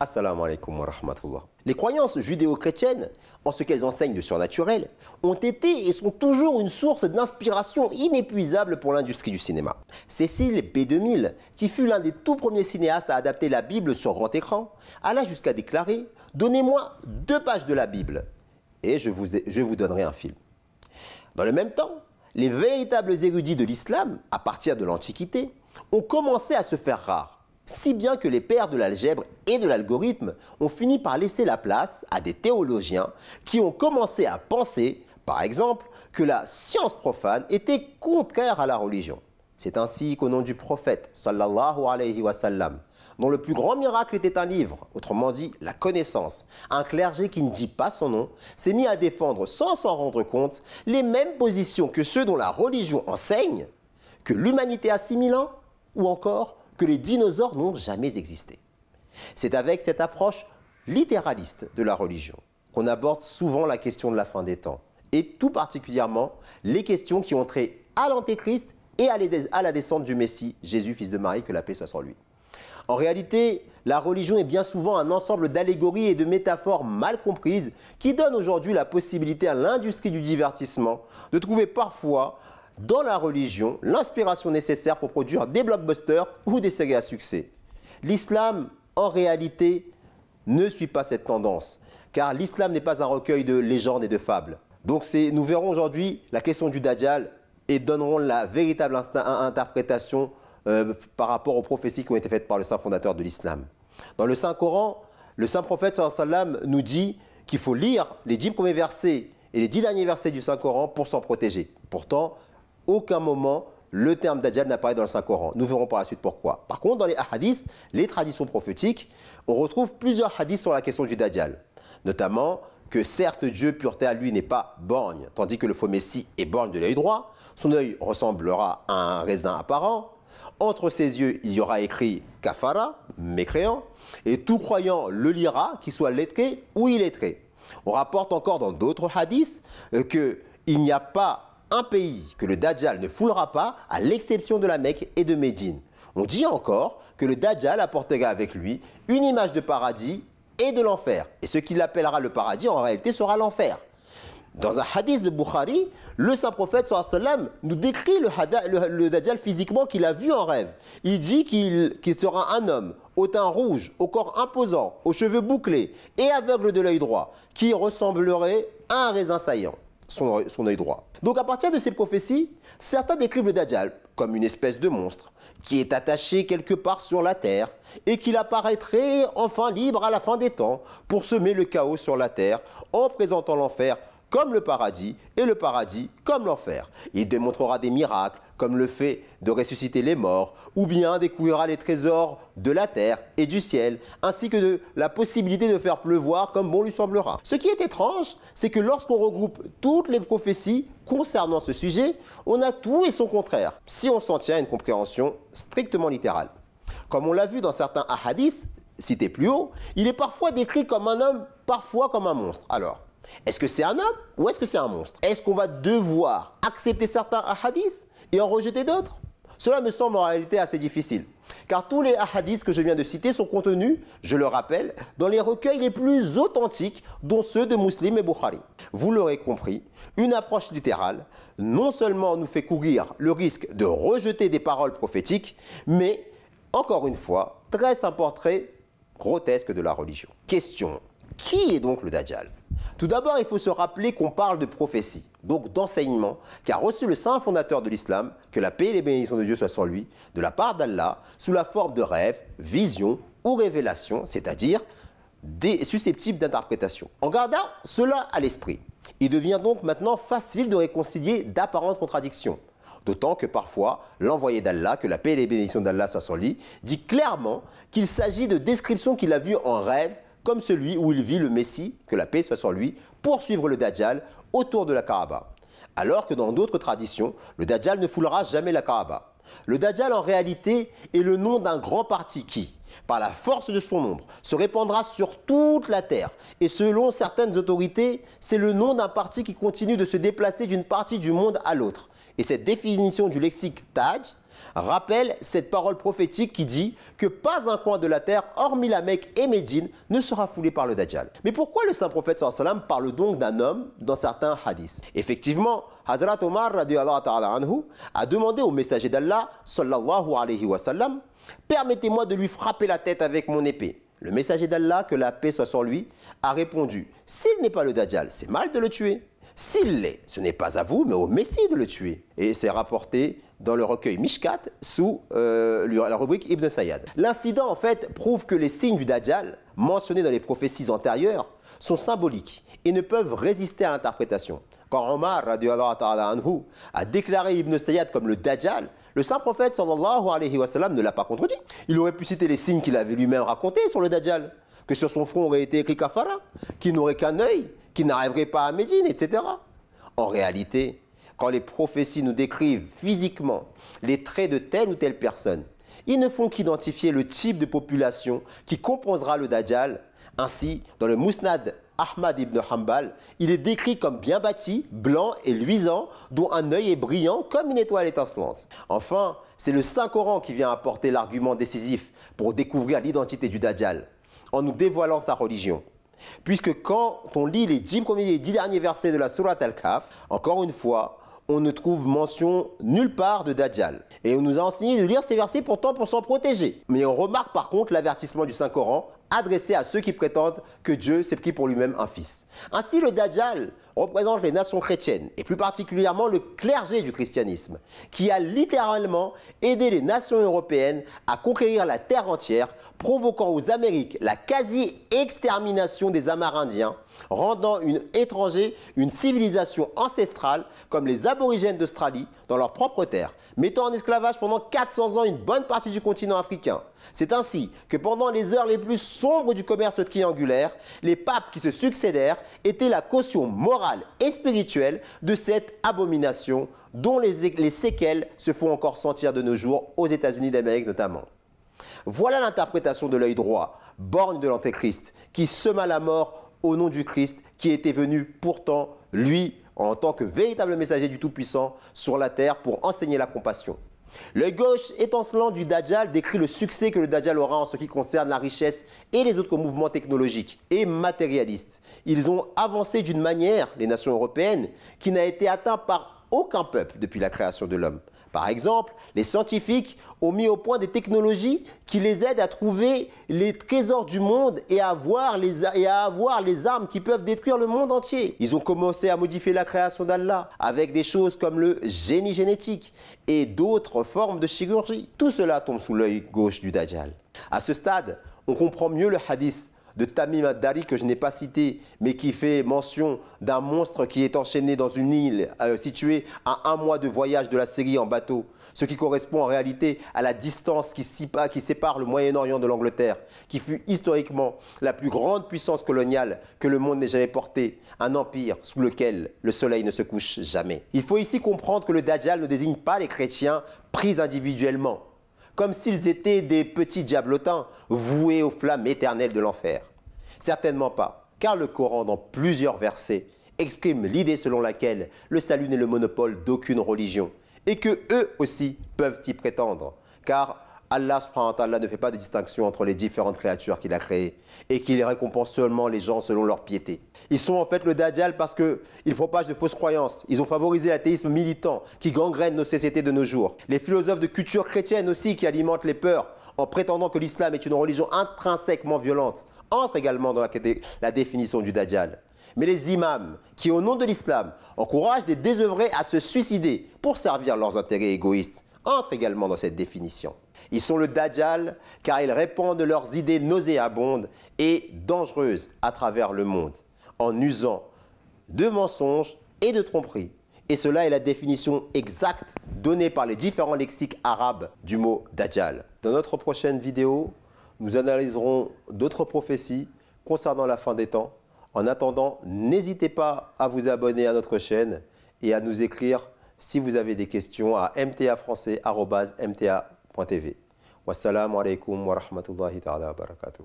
Assalamu alaikum wa rahmatullah. Les croyances judéo-chrétiennes, en ce qu'elles enseignent de surnaturel, ont été et sont toujours une source d'inspiration inépuisable pour l'industrie du cinéma. Cécile B2000, qui fut l'un des tout premiers cinéastes à adapter la Bible sur grand écran, alla jusqu'à déclarer « Donnez-moi 2 pages de la Bible et je vous donnerai un film ». Dans le même temps, les véritables érudits de l'islam, à partir de l'Antiquité, ont commencé à se faire rares. Si bien que les pères de l'algèbre et de l'algorithme ont fini par laisser la place à des théologiens qui ont commencé à penser, par exemple, que la science profane était contraire à la religion. C'est ainsi qu'au nom du prophète, sallallahu alayhi wa sallam, dont le plus grand miracle était un livre, autrement dit la connaissance, un clergé qui ne dit pas son nom, s'est mis à défendre sans s'en rendre compte les mêmes positions que ceux dont la religion enseigne, que l'humanité a 6000 ans, ou encore que les dinosaures n'ont jamais existé. C'est avec cette approche littéraliste de la religion qu'on aborde souvent la question de la fin des temps, et tout particulièrement les questions qui ont trait à l'Antéchrist et à la descente du Messie, Jésus, fils de Marie, que la paix soit sur lui. En réalité, la religion est bien souvent un ensemble d'allégories et de métaphores mal comprises qui donnent aujourd'hui la possibilité à l'industrie du divertissement de trouver parfois dans la religion l'inspiration nécessaire pour produire des blockbusters ou des séries à succès. L'islam, en réalité, ne suit pas cette tendance, car l'islam n'est pas un recueil de légendes et de fables. Donc nous verrons aujourd'hui la question du Dajjal et donnerons la véritable interprétation par rapport aux prophéties qui ont été faites par le saint fondateur de l'islam. Dans le Saint-Coran, le saint prophète sallallahu alayhi wa sallam nous dit qu'il faut lire les 10 premiers versets et les 10 derniers versets du Saint-Coran pour s'en protéger. Pourtant, aucun moment le terme Dajjal n'apparaît dans le Saint-Coran. Nous verrons par la suite pourquoi. Par contre, dans les hadiths, les traditions prophétiques, on retrouve plusieurs hadiths sur la question du Dajjal. Notamment que certes Dieu, pureté à lui, n'est pas borgne, tandis que le faux Messie est borgne de l'œil droit. Son œil ressemblera à un raisin apparent. Entre ses yeux, il y aura écrit kafara, mécréant, et tout croyant le lira, qu'il soit lettré ou illettré. On rapporte encore dans d'autres hadiths qu'il n'y a pas un pays que le Dajjal ne foulera pas, à l'exception de la Mecque et de Médine. On dit encore que le Dajjal apportera avec lui une image de paradis et de l'enfer. Et ce qu'il appellera le paradis, en réalité, sera l'enfer. Dans un hadith de Bukhari, le saint prophète sallallahu alayhi wa sallam nous décrit le Dajjal physiquement qu'il a vu en rêve. Il dit qu'il sera un homme au teint rouge, au corps imposant, aux cheveux bouclés et aveugle de l'œil droit, qui ressemblerait à un raisin saillant, son œil droit. Donc à partir de ces prophéties, certains décrivent le Dajjal comme une espèce de monstre qui est attaché quelque part sur la terre et qu'il apparaîtrait enfin libre à la fin des temps pour semer le chaos sur la terre en présentant l'enfer comme le paradis et le paradis comme l'enfer. Il démontrera des miracles comme le fait de ressusciter les morts ou bien découvrira les trésors de la terre et du ciel ainsi que la possibilité de faire pleuvoir comme bon lui semblera. Ce qui est étrange, c'est que lorsqu'on regroupe toutes les prophéties concernant ce sujet, on a tout et son contraire, si on s'en tient à une compréhension strictement littérale. Comme on l'a vu dans certains hadiths cités plus haut, il est parfois décrit comme un homme, parfois comme un monstre. Alors, est-ce que c'est un homme ou est-ce que c'est un monstre? Est-ce qu'on va devoir accepter certains hadiths et en rejeter d'autres? Cela me semble en réalité assez difficile, car tous les hadiths que je viens de citer sont contenus, je le rappelle, dans les recueils les plus authentiques, dont ceux de Muslim et Bukhari. Vous l'aurez compris, une approche littérale non seulement nous fait courir le risque de rejeter des paroles prophétiques, mais, encore une fois, dresse un portrait grotesque de la religion. Question, qui est donc le Dajjal? Tout d'abord, il faut se rappeler qu'on parle de prophétie, donc d'enseignement, qu'a reçu le saint fondateur de l'islam, que la paix et les bénédictions de Dieu soient sur lui, de la part d'Allah, sous la forme de rêves, visions ou révélations, c'est-à-dire susceptibles d'interprétation. En gardant cela à l'esprit, il devient donc maintenant facile de réconcilier d'apparentes contradictions. D'autant que parfois, l'envoyé d'Allah, que la paix et les bénédictions d'Allah soient sur lui, dit clairement qu'il s'agit de descriptions qu'il a vues en rêve, comme celui où il vit le Messie, que la paix soit sur lui, poursuivre le Dajjal autour de la Kaaba. Alors que dans d'autres traditions, le Dajjal ne foulera jamais la Kaaba. Le Dajjal en réalité est le nom d'un grand parti qui, par la force de son nombre, se répandra sur toute la terre. Et selon certaines autorités, c'est le nom d'un parti qui continue de se déplacer d'une partie du monde à l'autre. Et cette définition du lexique Taj rappelle cette parole prophétique qui dit que pas un coin de la terre, hormis la Mecque et Médine, ne sera foulé par le Dajjal. Mais pourquoi le saint prophète sallallahu alayhi wa sallam parle donc d'un homme dans certains hadiths? Effectivement, Hazrat Omar radiyallahu ta'ala anhu a demandé au messager d'Allah sallallahu alayhi wa sallam: permettez-moi de lui frapper la tête avec mon épée. Le messager d'Allah, que la paix soit sur lui, a répondu: s'il n'est pas le Dajjal, c'est mal de le tuer. S'il l'est, ce n'est pas à vous, mais au Messie de le tuer. Et c'est rapporté dans le recueil Mishkat sous la rubrique Ibn Sayyad. L'incident, en fait, prouve que les signes du Dajjal, mentionnés dans les prophéties antérieures, sont symboliques et ne peuvent résister à l'interprétation. Quand Omar radiyallahu ta'ala anhu a déclaré Ibn Sayyad comme le Dajjal, le saint prophète sallallahu alayhi wa sallam ne l'a pas contredit. Il aurait pu citer les signes qu'il avait lui-même racontés sur le Dajjal, que sur son front aurait été écrit Kafara, qu'il n'aurait qu'un œil, qu'il n'arriverait pas à Médine, etc. En réalité, quand les prophéties nous décrivent physiquement les traits de telle ou telle personne, ils ne font qu'identifier le type de population qui composera le Dajjal. Ainsi, dans le Musnad Ahmad ibn Hanbal, il est décrit comme bien bâti, blanc et luisant, dont un œil est brillant comme une étoile étincelante. Enfin, c'est le Saint-Coran qui vient apporter l'argument décisif pour découvrir l'identité du Dajjal, en nous dévoilant sa religion. Puisque quand on lit les 10 premiers et 10 derniers versets de la Sourate Al-Kahf, encore une fois, on ne trouve mention nulle part de Dajjal. Et on nous a enseigné de lire ces versets pourtant pour s'en protéger. Mais on remarque par contre l'avertissement du Saint-Coran adressé à ceux qui prétendent que Dieu s'est pris pour lui-même un fils. Ainsi, le Dajjal représente les nations chrétiennes, et plus particulièrement le clergé du christianisme, qui a littéralement aidé les nations européennes à conquérir la terre entière, provoquant aux Amériques la quasi-extermination des Amérindiens, rendant étranger une civilisation ancestrale comme les aborigènes d'Australie dans leur propre terre, mettant en esclavage pendant 400 ans une bonne partie du continent africain. C'est ainsi que pendant les heures les plus sombres du commerce triangulaire, les papes qui se succédèrent étaient la caution morale et spirituelle de cette abomination dont les séquelles se font encore sentir de nos jours aux États-Unis d'Amérique notamment. Voilà l'interprétation de l'œil droit, borgne de l'Antéchrist, qui sema la mort au nom du Christ qui était venu pourtant, lui, en tant que véritable messager du Tout-Puissant sur la terre pour enseigner la compassion. L'œil gauche étincelant du Dajjal décrit le succès que le Dajjal aura en ce qui concerne la richesse et les autres mouvements technologiques et matérialistes. Ils ont avancé d'une manière, les nations européennes, qui n'a été atteinte par aucun peuple depuis la création de l'homme. Par exemple, les scientifiques ont mis au point des technologies qui les aident à trouver les trésors du monde et à avoir les armes qui peuvent détruire le monde entier. Ils ont commencé à modifier la création d'Allah avec des choses comme le génie génétique et d'autres formes de chirurgie. Tout cela tombe sous l'œil gauche du Dajjal. À ce stade, on comprend mieux le hadith de Tamim ad-Dari que je n'ai pas cité, mais qui fait mention d'un monstre qui est enchaîné dans une île située à 1 mois de voyage de la Syrie en bateau, ce qui correspond en réalité à la distance qui sépare le Moyen-Orient de l'Angleterre, qui fut historiquement la plus grande puissance coloniale que le monde n'ait jamais portée, un empire sous lequel le soleil ne se couche jamais. Il faut ici comprendre que le Dajjal ne désigne pas les chrétiens pris individuellement, comme s'ils étaient des petits diablotins voués aux flammes éternelles de l'enfer. Certainement pas, car le Coran, dans plusieurs versets, exprime l'idée selon laquelle le salut n'est le monopole d'aucune religion et que eux aussi peuvent y prétendre, car Allah subhanahu wa ta'ala ne fait pas de distinction entre les différentes créatures qu'il a créées et qu'il récompense seulement les gens selon leur piété. Ils sont en fait le Dajjal parce qu'ils propagent de fausses croyances. Ils ont favorisé l'athéisme militant qui gangrène nos sociétés de nos jours. Les philosophes de culture chrétienne aussi qui alimentent les peurs en prétendant que l'islam est une religion intrinsèquement violente entrent également dans la définition du Dajjal. Mais les imams qui, au nom de l'islam, encouragent des désœuvrés à se suicider pour servir leurs intérêts égoïstes entrent également dans cette définition. Ils sont le Dajjal car ils répandent leurs idées nauséabondes et dangereuses à travers le monde en usant de mensonges et de tromperies. Et cela est la définition exacte donnée par les différents lexiques arabes du mot Dajjal. Dans notre prochaine vidéo, nous analyserons d'autres prophéties concernant la fin des temps. En attendant, n'hésitez pas à vous abonner à notre chaîne et à nous écrire si vous avez des questions à mtafrançais@mta.tv. Wassalamu alaikum wa rahmatullahi ta'ala wa barakatuh.